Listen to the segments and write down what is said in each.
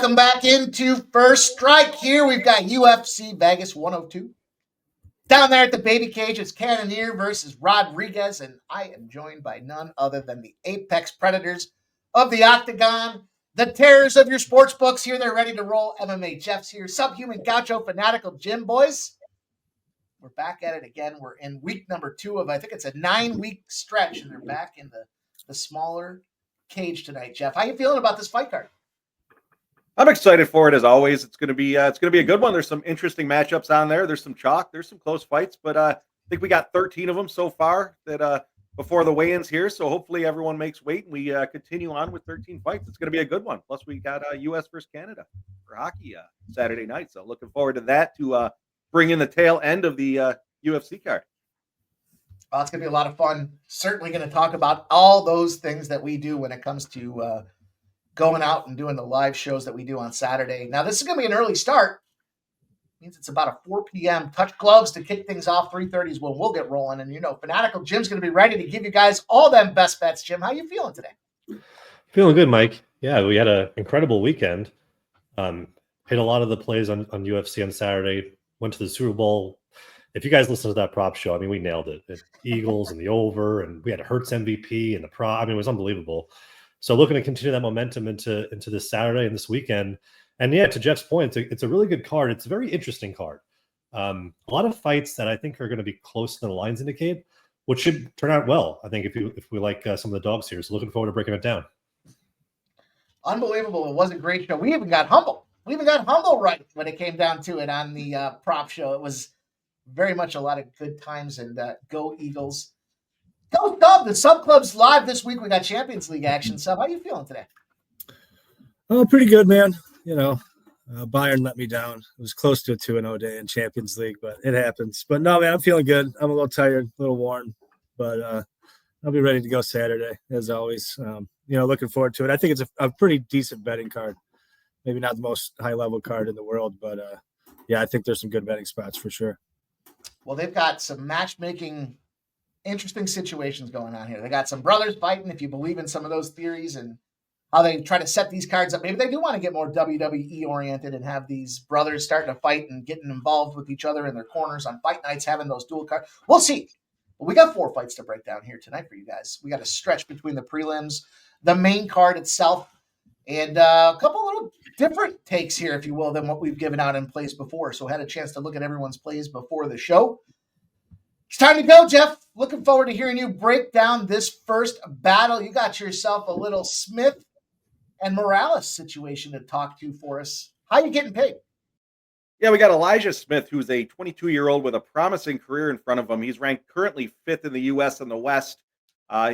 Welcome back into First Strike here. We've got UFC Vegas 102. Down there at the baby cage, it's Cannonier versus Rodrigues, and I am joined by none other than the apex predators of the octagon, the terrors of your sports books here. They're ready to roll. MMA Jeff's here. Subhuman Gaucho Fanatical Jim, boys. We're back at it again. We're in week number 2 of, I think it's a 9-week stretch, and they're back in the smaller cage tonight. Jeff, how you feeling about this fight card? I'm excited for it as always. It's going to be a good one. There's some interesting matchups on there. There's some chalk. There's some close fights, but I think we got 13 of them so far that before the weigh-ins here. So hopefully everyone makes weight and we continue on with 13 fights. It's going to be a good one. Plus we got U.S. versus Canada for hockey Saturday night. So looking forward to that to bring in the tail end of the UFC card. Well, it's going to be a lot of fun. Certainly going to talk about all those things that we do when it comes to going out and doing the live shows that we do on Saturday. Now, this is going to be an early start. It means it's about a 4 p.m. Touch gloves to kick things off. 3:30 is when we'll get rolling. And, Fanatical Jim's going to be ready to give you guys all them best bets. Jim, how you feeling today? Feeling good, Mike. Yeah, we had an incredible weekend. Hit a lot of the plays on UFC on Saturday. Went to the Super Bowl. If you guys listen to that prop show, we nailed it. The Eagles and the over, and we had Hurts MVP and the prop. It was unbelievable. So looking to continue that momentum into this Saturday and this weekend. And yeah, to Jeff's point, it's a really good card. It's a very interesting card. A lot of fights that I think are going to be close to the lines indicate, which should turn out well. I think if we like some of the dogs here. So looking forward to breaking it down. Unbelievable. It was a great show. We even got humble. We even got humble right when it came down to it on the prop show. It was very much a lot of good times, and go Eagles. Go Dub, the sub club's live this week. We got Champions League action. Sub, how you feeling today? Oh, pretty good, man. Bayern let me down. It was close to a 2-0 day in Champions League, but it happens. But no, man, I'm feeling good. I'm a little tired, a little worn, but I'll be ready to go Saturday, as always. Looking forward to it. I think it's a pretty decent betting card. Maybe not the most high-level card in the world, but I think there's some good betting spots for sure. Well, they've got some matchmaking interesting situations going on here. They got some brothers fighting, if you believe in some of those theories and how they try to set these cards up. Maybe they do want to get more WWE oriented and have these brothers starting to fight and getting involved with each other in their corners on fight nights, having those dual cards. We'll see. But we got 4 fights to break down here tonight for you guys. We got a stretch between the prelims, the main card itself, and a couple little different takes here, if you will, than what we've given out in plays before. So I had a chance to look at everyone's plays before the show. It's time to go, Jeff. Looking forward to hearing you break down this first battle. You got yourself a little Smith and Morales situation to talk to for us. How you getting paid? Yeah, we got Elijah Smith, who's a 22-year-old with a promising career in front of him. He's ranked currently 5th in the U.S. and the West.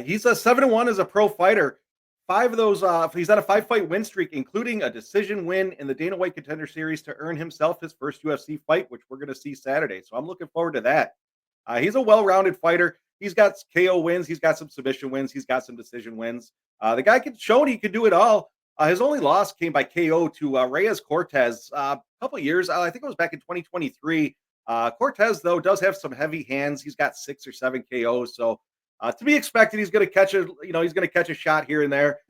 He's a 7-1 as a pro fighter. 5 of those, he's on a 5-fight win streak, including a decision win in the Dana White Contender Series to earn himself his first UFC fight, which we're going to see Saturday. So I'm looking forward to that. He's a well-rounded fighter. He's got KO wins. He's got some submission wins. He's got some decision wins. The guy can show he can do it all. His only loss came by KO to Reyes Cortez a couple of years. I think it was back in 2023. Cortez, though, does have some heavy hands. He's got 6 or 7 KOs. So to be expected, he's going to catch a shot here and there.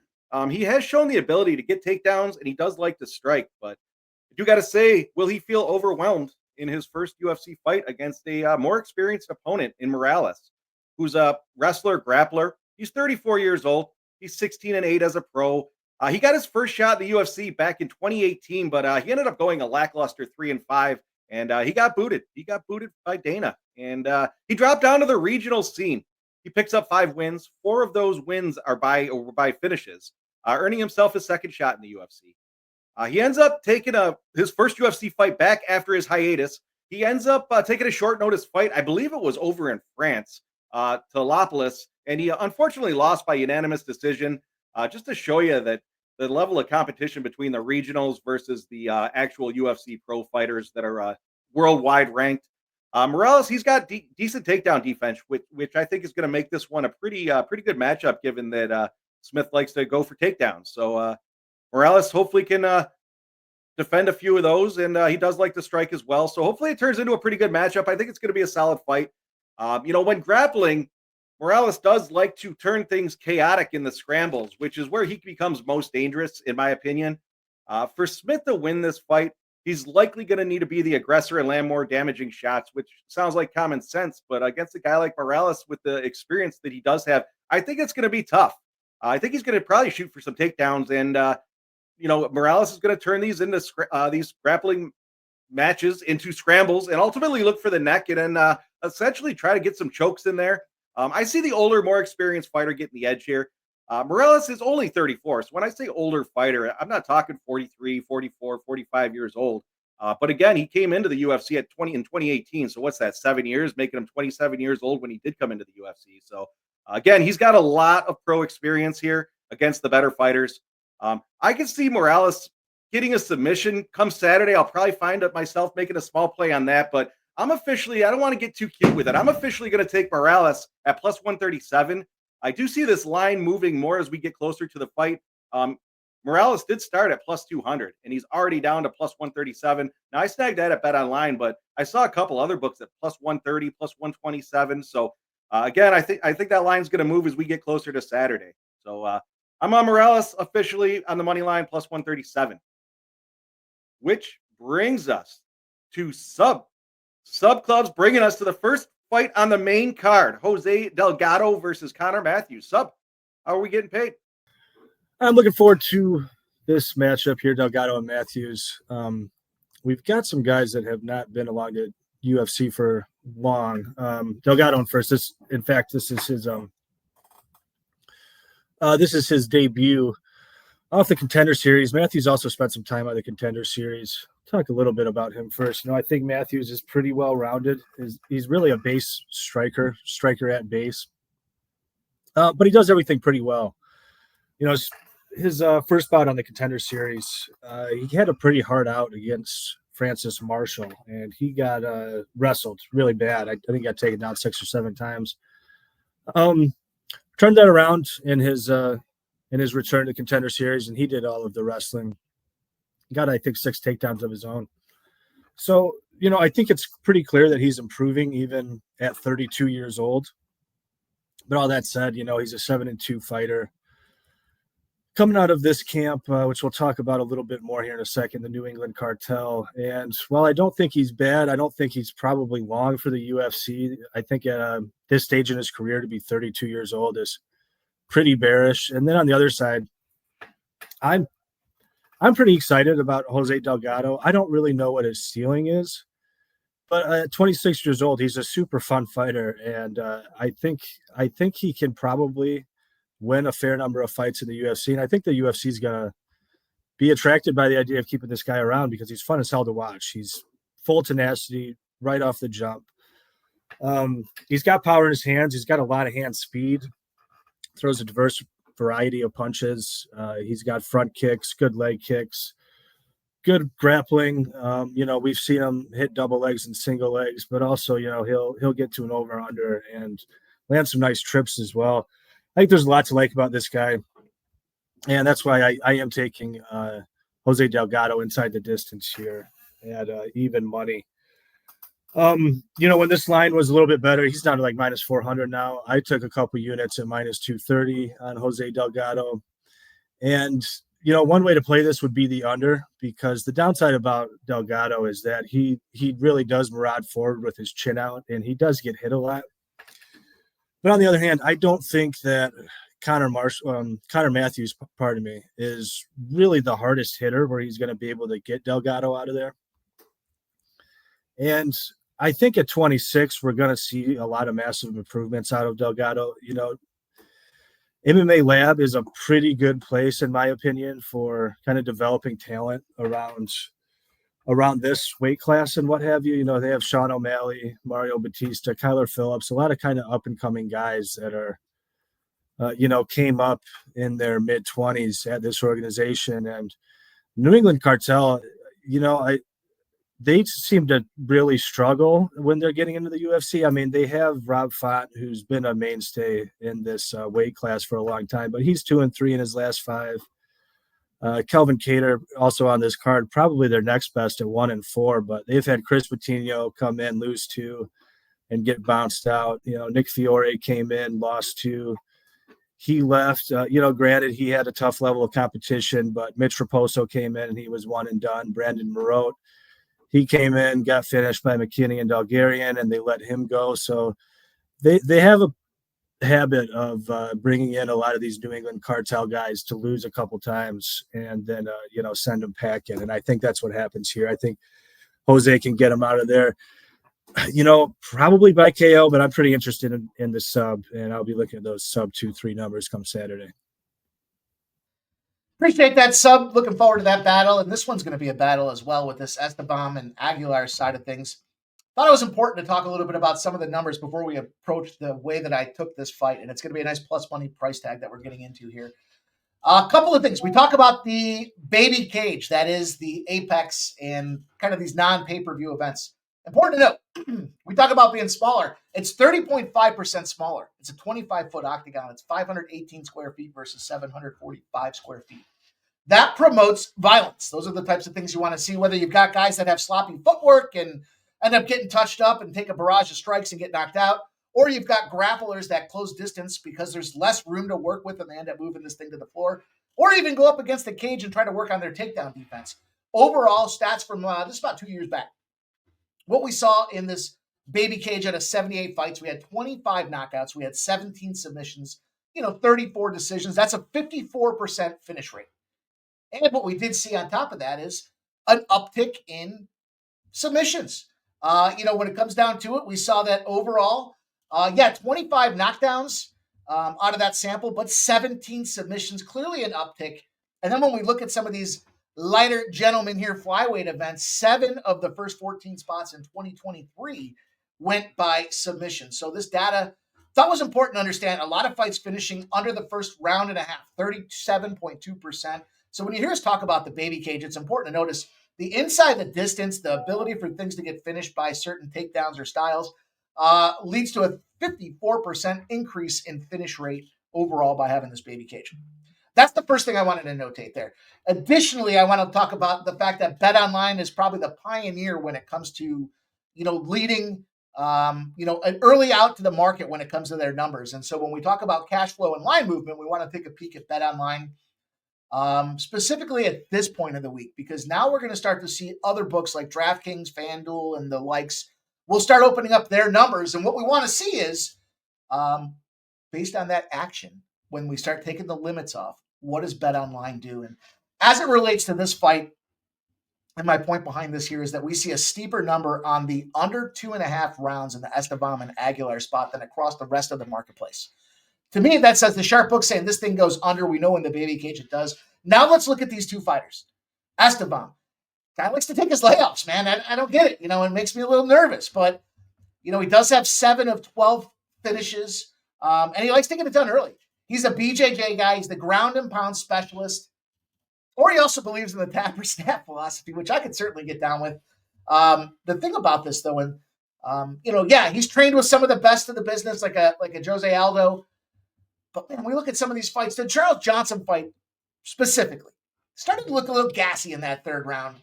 He has shown the ability to get takedowns, and he does like to strike. But I do got to say, will he feel overwhelmed in his first UFC fight against a more experienced opponent in Morales, who's a wrestler, grappler? He's 34 years old. He's 16-8 as a pro. He got his first shot in the UFC back in 2018, but he ended up going a lackluster 3-5, and he got booted. He got booted by Dana, and he dropped down to the regional scene. He picks up 5 wins. 4 of those wins are by finishes, earning himself his second shot in the UFC. He ends up taking his first UFC fight back after his hiatus. He ends up taking a short notice fight. I believe it was over in France, to Lopolis, and he unfortunately lost by unanimous decision. Just to show you that the level of competition between the regionals versus the actual UFC pro fighters that are worldwide ranked. Morales, he's got decent takedown defense, which I think is going to make this one a pretty good matchup, given that Smith likes to go for takedowns. So Morales hopefully can defend a few of those, and he does like to strike as well. So hopefully it turns into a pretty good matchup. I think it's going to be a solid fight. When grappling, Morales does like to turn things chaotic in the scrambles, which is where he becomes most dangerous, in my opinion. For Smith to win this fight, he's likely going to need to be the aggressor and land more damaging shots, which sounds like common sense. But against a guy like Morales with the experience that he does have, I think it's going to be tough. I think he's going to probably shoot for some takedowns, and Morales is going to turn these into these grappling matches into scrambles and ultimately look for the neck and then essentially try to get some chokes in there. I see the older, more experienced fighter getting the edge here. Morales is only 34. So when I say older fighter, I'm not talking 43, 44, 45 years old. But again, he came into the UFC at 2018. So what's that, 7 years, making him 27 years old when he did come into the UFC. So again, he's got a lot of pro experience here against the better fighters. I can see Morales getting a submission come Saturday. I'll probably find myself making a small play on that, but I don't want to get too cute with it. I'm officially going to take Morales at plus 137. I do see this line moving more as we get closer to the fight. Morales did start at plus 200, and he's already down to plus 137. Now, I snagged that at Bet Online, but I saw a couple other books at plus 130, plus 127. So, again, I think that line's going to move as we get closer to Saturday. So, I'm on Morales officially on the money line, plus 137. Which brings us to sub clubs, bringing us to the first fight on the main card. Jose Delgado versus Connor Matthews. Sub, how are we getting paid? I'm looking forward to this matchup here, Delgado and Matthews. We've got some guys that have not been along to UFC for long. Delgado in first. This is his debut off the Contender Series. Matthews also spent some time on the Contender Series. Talk a little bit about him first. I think Matthews is pretty well-rounded. He's really a base striker at base. But he does everything pretty well. His first bout on the Contender Series, he had a pretty hard out against Francis Marshall, and he got wrestled really bad. I think he got taken down 6 or 7 times. Turned that around in his return to Contender Series, and he did all of the wrestling. Got, I think, 6 takedowns of his own. So, I think it's pretty clear that he's improving even at 32 years old. But all that said, he's a 7-2 fighter. Coming out of this camp, which we'll talk about a little bit more here in a second, the New England Cartel. And while I don't think he's bad, I don't think he's probably long for the UFC. I think at this stage in his career to be 32 years old is pretty bearish. And then on the other side, I'm pretty excited about Jose Delgado. I don't really know what his ceiling is, but at 26 years old, he's a super fun fighter, and I think he can probably win a fair number of fights in the UFC. And I think the UFC is gonna be attracted by the idea of keeping this guy around because he's fun as hell to watch. He's full tenacity right off the jump. He's got power in his hands. He's got a lot of hand speed. Throws a diverse variety of punches. He's got front kicks, good leg kicks, good grappling. We've seen him hit double legs and single legs, but also, he'll get to an over under and land some nice trips as well. I think there's a lot to like about this guy, and that's why I am taking Jose Delgado inside the distance here at even money. When this line was a little bit better, he's down to like minus 400 now. I took a couple units at minus 230 on Jose Delgado. And, one way to play this would be the under, because the downside about Delgado is that he really does maraud forward with his chin out, and he does get hit a lot. But on the other hand, I don't think that Connor Matthews, is really the hardest hitter where he's going to be able to get Delgado out of there. And I think at 26, we're going to see a lot of massive improvements out of Delgado. MMA Lab is a pretty good place, in my opinion, for kind of developing talent around this weight class and what have you. They have Sean O'Malley, Mario Batista, Kyler Phillips, a lot of kind of up-and-coming guys that are, came up in their mid-20s at this organization. And New England Cartel, they seem to really struggle when they're getting into the UFC. I mean, they have Rob Font, who's been a mainstay in this weight class for a long time, but he's 2-3 in his last 5. Kelvin Cater also on this card, probably their next best at 1-4, but they've had Chris Patino come in, lose 2, and get bounced out. Nick Fiore came in, lost 2. he left. Granted, he had a tough level of competition, but Mitch Raposo came in and he was one and done. Brandon Marotte, he came in, got finished by McKinney and Dalgarian, and they let him go. So they have a habit of bringing in a lot of these New England cartel guys to lose a couple times and then send them packing. And I think that's what happens here. I think Jose can get him out of there, probably by KO, but I'm pretty interested in the sub, and I'll be looking at those sub 2-3 numbers come Saturday. Appreciate that sub. Looking forward to that battle. And this one's going to be a battle as well with this Estevam and Aguilar side of things. Thought it was important to talk a little bit about some of the numbers before we approach the way that I took this fight. And it's going to be a nice plus money price tag that we're getting into here. A couple of things. We talk about the baby cage. That is the apex and kind of these non-pay-per-view events. Important to note, we talk about being smaller. It's 30.5% smaller. It's a 25-foot octagon. It's 518 square feet versus 745 square feet. That promotes violence. Those are the types of things you want to see, whether you've got guys that have sloppy footwork and end up getting touched up and take a barrage of strikes and get knocked out, or you've got grapplers that close distance because there's less room to work with and they end up moving this thing to the floor, or even go up against the cage and try to work on their takedown defense. Overall, stats from this is about 2 years back. What we saw in this baby cage out of 78 fights, we had 25 knockouts, we had 17 submissions, 34 decisions. That's a 54% finish rate. And what we did see on top of that is an uptick in submissions. When it comes down to it, we saw that overall, 25 knockdowns out of that sample, but 17 submissions, clearly an uptick. And then when we look at some of these lighter gentlemen here flyweight events, 7 of the first 14 spots in 2023 went by submission. So this data thought was important to understand. A lot of fights finishing under the first round and a half, 37.2%. So when you hear us talk about the baby cage, it's important to notice the inside the distance, the ability for things to get finished by certain takedowns or styles leads to a 54% increase in finish rate overall by having this baby cage. That's the first thing I wanted to notate there. Additionally, I want to talk about the fact that BetOnline is probably the pioneer when it comes to, leading, an early out to the market when it comes to their numbers. And so when we talk about cash flow and line movement, we want to take a peek at BetOnline, specifically at this point of the week, because now we're going to start to see other books like DraftKings, FanDuel, and the likes will start opening up their numbers. And what we want to see is, based on that action, when we start taking the limits off, what does BetOnline do? And as it relates to this fight, and my point behind this here is that we see a steeper number on the under 2.5 rounds in the Estevam and Aguilar spot than across the rest of the marketplace. To me, that says the sharp book saying this thing goes under. We know in the baby cage it does. Now let's look at these two fighters. Estevam, guy likes to take his layoffs, man. I don't get it. It makes me a little nervous. But, he does have 7 of 12 finishes, and he likes to get it done early. He's a BJJ guy. He's the ground and pound specialist. Or he also believes in the tapper snap philosophy, which I could certainly get down with. The thing about this, though, and he's trained with some of the best of the business, like a Jose Aldo. But man, we look at some of these fights. The Charles Johnson fight specifically started to look a little gassy in that third round.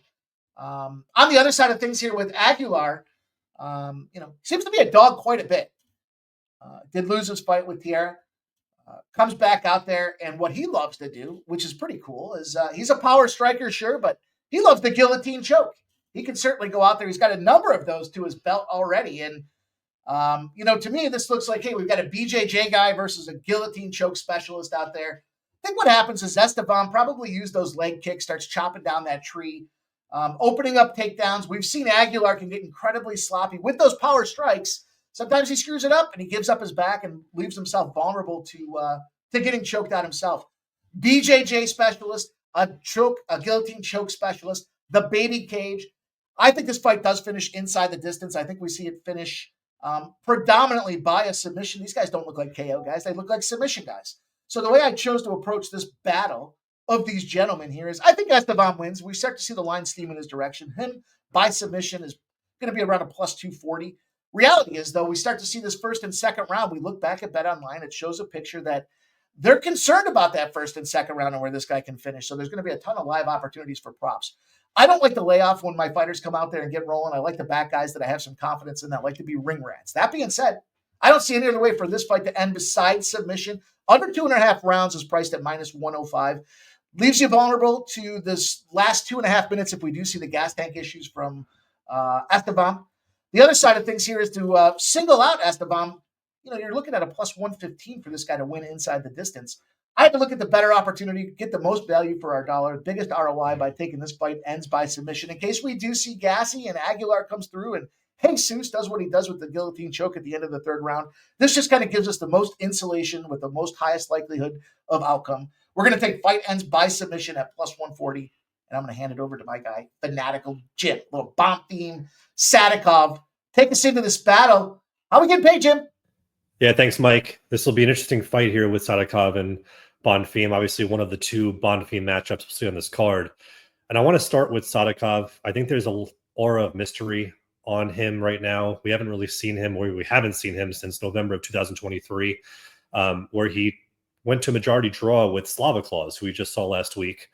On the other side of things here with Aguilar, seems to be a dog quite a bit. Did lose his fight with Tierra. Comes back out there, and what he loves to do, which is pretty cool, is he's a power striker, sure, but he loves the guillotine choke. He can certainly go out there. He's got a number of those to his belt already, and to me, this looks like, hey, we've got a BJJ guy versus a guillotine choke specialist out there. I think what happens is Estevam probably used those leg kicks, starts chopping down that tree, opening up takedowns. We've seen Aguilar can get incredibly sloppy with those power strikes. Sometimes he screws it up and he gives up his back and leaves himself vulnerable to getting choked out himself. BJJ specialist, a guillotine choke specialist, the baby cage. I think this fight does finish inside the distance. I think we see it finish predominantly by a submission. These guys don't look like KO guys. They look like submission guys. So the way I chose to approach this battle of these gentlemen here is I think Estevam wins. We start to see the line steam in his direction. Him by submission is going to be around a plus 240. Reality is, though, we start to see this first and second round. We look back at BetOnline. It shows a picture that they're concerned about that first and second round and where this guy can finish. So there's going to be a ton of live opportunities for props. I don't like the layoff when my fighters come out there and get rolling. I like the back guys that I have some confidence in that like to be ring rats. That being said, I don't see any other way for this fight to end besides submission. Under 2.5 rounds is priced at -105. Leaves you vulnerable to this last 2.5 minutes if we do see the gas tank issues from Estevam. The other side of things here is to single out Estevam. You're looking at a +115 for this guy to win inside the distance. I had to look at the better opportunity, get the most value for our dollar, biggest ROI by taking this fight ends by submission. In case we do see Gassy and Aguilar comes through and Jesus does what he does with the guillotine choke at the end of the third round, this just kind of gives us the most insulation with the most highest likelihood of outcome. We're going to take fight ends by submission at +140, and I'm going to hand it over to my guy, Fanatical Jim, little Bonfim, Sadykhov. Take us into this battle. How we getting paid, Jim? Yeah, thanks, Mike. This will be an interesting fight here with Sadykhov and Bonfim. Obviously, one of the two Bonfim matchups we'll see on this card. And I want to start with Sadykhov. I think there's an aura of mystery on him right now. We haven't really seen him, or we haven't seen him since November of 2023, where he went to a majority draw with Slavaclaus, who we just saw last week.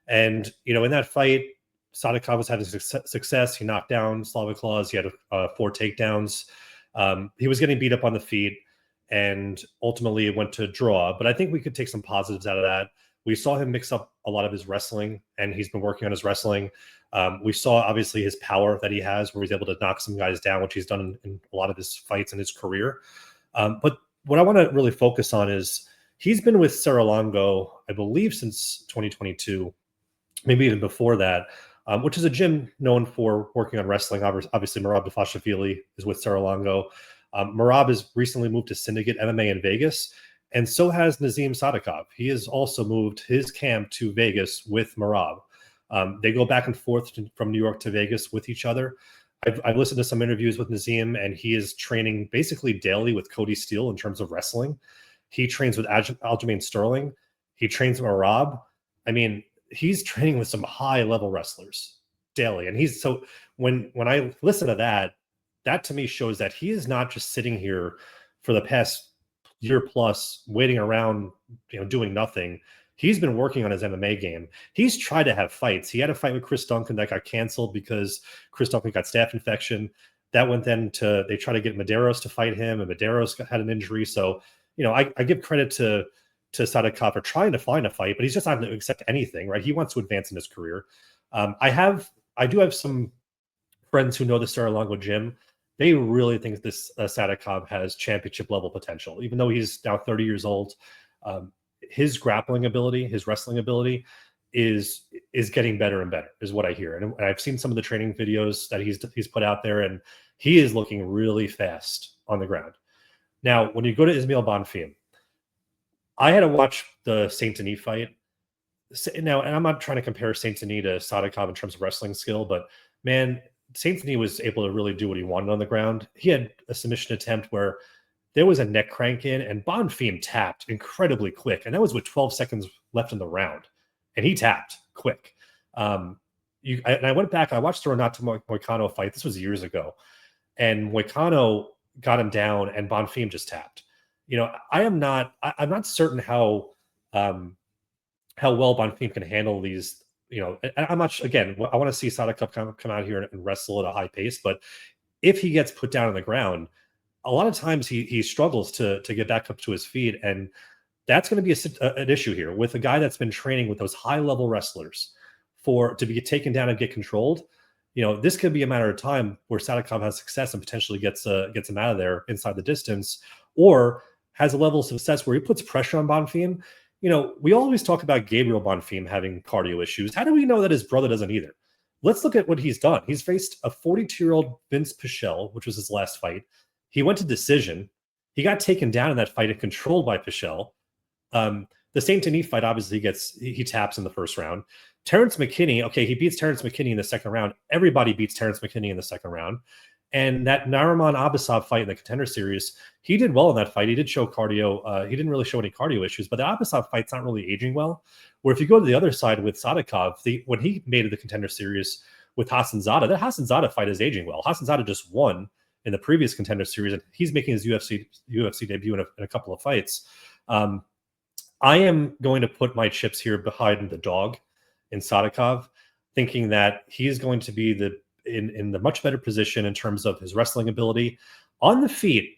And, in that fight, Sadykhov was having success. He knocked down Slavaclaus. He had 4 takedowns. He was getting beat up on the feet, and ultimately it went to draw. But I think we could take some positives out of that. We saw him mix up a lot of his wrestling, and he's been working on his wrestling. We saw, obviously, his power that he has, where he's able to knock some guys down, which he's done in a lot of his fights in his career. But what I want to really focus on is he's been with Serra-Longo, I believe, since 2022, maybe even before that, which is a gym known for working on wrestling. Obviously, Merab Dafashvili is with Serra-Longo. Merab has recently moved to Syndicate MMA in Vegas, and so has Nazim Sadykhov. He has also moved his camp to Vegas with Merab. They go back and forth from New York to Vegas with each other. I've listened to some interviews with Nazim, and he is training basically daily with Cody Steele in terms of wrestling. He trains with Aljamain Sterling. He trains with Merab. I mean, he's training with some high-level wrestlers daily. And so when I listen to that to me shows that he is not just sitting here for the past year plus waiting around, doing nothing. He's been working on his MMA game. He's tried to have fights. He had a fight with Chris Duncan that got canceled because Chris Duncan got staph infection. That went then to, they tried to get Medeiros to fight him, and Medeiros had an injury. So, I give credit to Sadykhov for trying to find a fight, but he's just not going to accept anything, right? He wants to advance in his career. I do have some friends who know the Serra-Longo gym. They really think this Sadykhov has championship level potential, even though he's now 30 years old. His grappling ability, his wrestling ability is getting better and better, is what I hear. And I've seen some of the training videos that he's put out there, and he is looking really fast on the ground. Now, when you go to Ismael Bonfim, I had to watch the Saint Denis fight. Now, and I'm not trying to compare Saint Denis to Sadykhov in terms of wrestling skill, but man, Saint Denis was able to really do what he wanted on the ground. He had a submission attempt where there was a neck crank in, and Bonfim tapped incredibly quick, and that was with 12 seconds left in the round, and he tapped quick. And I went back, I watched the Renato Moicano fight. This was years ago, and Moicano got him down, and Bonfim just tapped. I'm not certain how well Bonfim can handle these. I'm not. Again, I want to see Sadykhov come out here and wrestle at a high pace, but if he gets put down on the ground, a lot of times he struggles to get back up to his feet, and that's going to be an issue here with a guy that's been training with those high level wrestlers to be taken down and get controlled. This could be a matter of time where Sadykhov has success and potentially gets him out of there inside the distance, or has a level of success where he puts pressure on Bonfim. We always talk about Gabriel Bonfim having cardio issues. How do we know that his brother doesn't either? Let's look at what he's done. He's faced a 42-year-old Vince Pichel, which was his last fight. He went to decision. He got taken down in that fight and controlled by Pichel. The Saint Denis fight, obviously, he taps in the first round. Terrence McKinney, okay, he beats Terrence McKinney in the second round. Everybody beats Terrence McKinney in the second round. And that Nariman Abasov fight in the Contender Series, he did well in that fight. He did show cardio. He didn't really show any cardio issues, but the Abasov fight's not really aging well. Where if you go to the other side with Sadykhov, when he made it the Contender Series with Hassanzadeh, that Hassanzadeh fight is aging well. Hassanzadeh just won in the previous Contender Series, and he's making his UFC debut in a couple of fights. I am going to put my chips here behind the dog in Sadykhov, thinking that he's going to be in the much better position in terms of his wrestling ability. On the feet,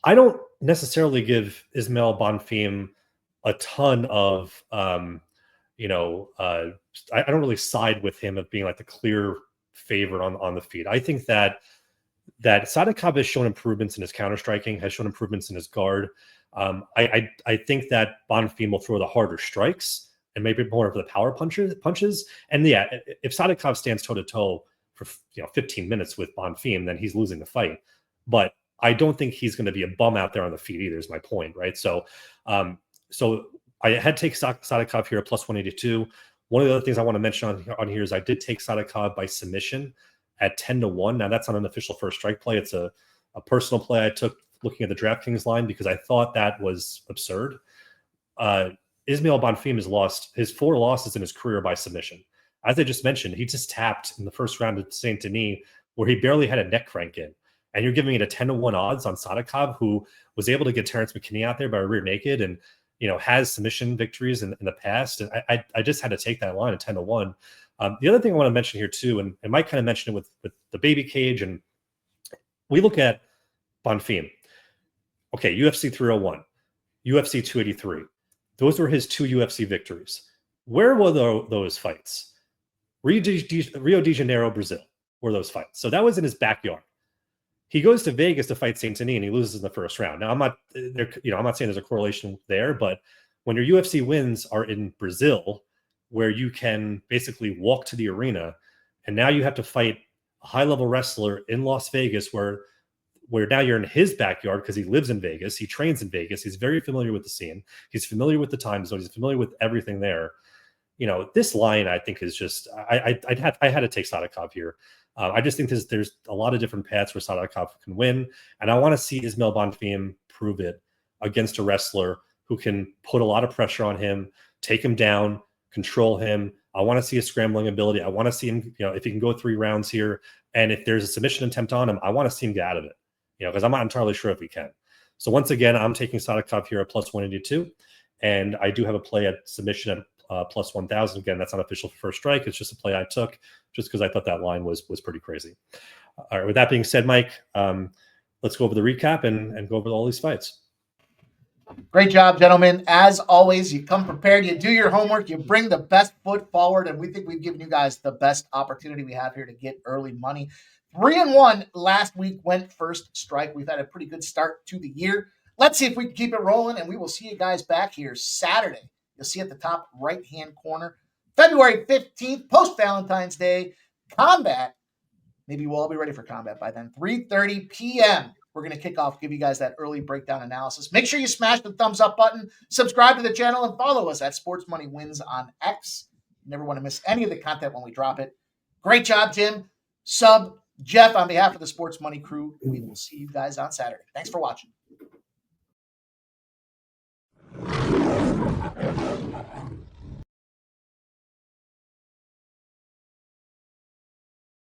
I don't necessarily give Ismael Bonfim a ton of, I don't really side with him of being like the clear favorite on the feet. I think that Sadykhov has shown improvements in his counter striking, has shown improvements in his guard. I think that Bonfim will throw the harder strikes and maybe more of the power punches. And yeah, if Sadykhov stands toe to toe for 15 minutes with Bonfim, then he's losing the fight. But I don't think he's going to be a bum out there on the feet either. Is my point, right? So I had to take Sadykhov here at plus 182. One of the other things I want to mention on here is I did take Sadykhov by submission at 10-1. Now that's not an official first strike play. It's a personal play I took looking at the DraftKings line because I thought that was absurd. Ismael Bonfim has lost his 4 losses in his career by submission. As I just mentioned, he just tapped in the first round at Saint Denis where he barely had a neck crank in. And you're giving it a 10-1 odds on Sadykhov, who was able to get Terrence McKinney out there by rear naked and has submission victories in the past. And I just had to take that line at 10-1. The other thing I want to mention here too, and Mike kind of mentioned it with the baby cage, and we look at Bonfim. Okay, UFC 301, UFC 283. Those were his 2 UFC victories. Where were those fights? Rio de Janeiro, Brazil, were those fights. So that was in his backyard. He goes to Vegas to fight Saint Denis and he loses in the first round. Now I'm not saying there's a correlation there, but when your UFC wins are in Brazil, where you can basically walk to the arena, and now you have to fight a high-level wrestler in Las Vegas, where now you're in his backyard because he lives in Vegas, he trains in Vegas, he's very familiar with the scene, he's familiar with the time zone, he's familiar with everything there. This line I think is just I had to take Sadykhov here. I just think there's a lot of different paths where Sadykhov can win, and I want to see Ismael Bonfim prove it against a wrestler who can put a lot of pressure on him, take him down, control him. I want to see a scrambling ability. I want to see him, if he can go 3 rounds here, and if there's a submission attempt on him, I want to see him get out of it, because I'm not entirely sure if he can. So once again, I'm taking Sadykhov here at plus 182, and I do have a play at submission at plus 1,000. Again, that's not official for first strike. It's just a play I took just because I thought that line was pretty crazy. All right, with that being said, Mike, let's go over the recap and go over all these fights. Great job, gentlemen. As always, you come prepared, you do your homework, you bring the best foot forward, and we think we've given you guys the best opportunity we have here to get early money. 3-1 last week went first strike. We've had a pretty good start to the year. Let's see if we can keep it rolling, and we will see you guys back here Saturday. You'll see at the top right-hand corner, February 15th, post-Valentine's Day, Combat. Maybe we'll all be ready for Combat by then. 3:30 p.m. We're going to kick off, give you guys that early breakdown analysis. Make sure you smash the thumbs up button, subscribe to the channel, and follow us at Sports Money Wins on X. You never want to miss any of the content when we drop it. Great job, Tim. Jeff, on behalf of the Sports Money crew, we will see you guys on Saturday. Thanks for watching.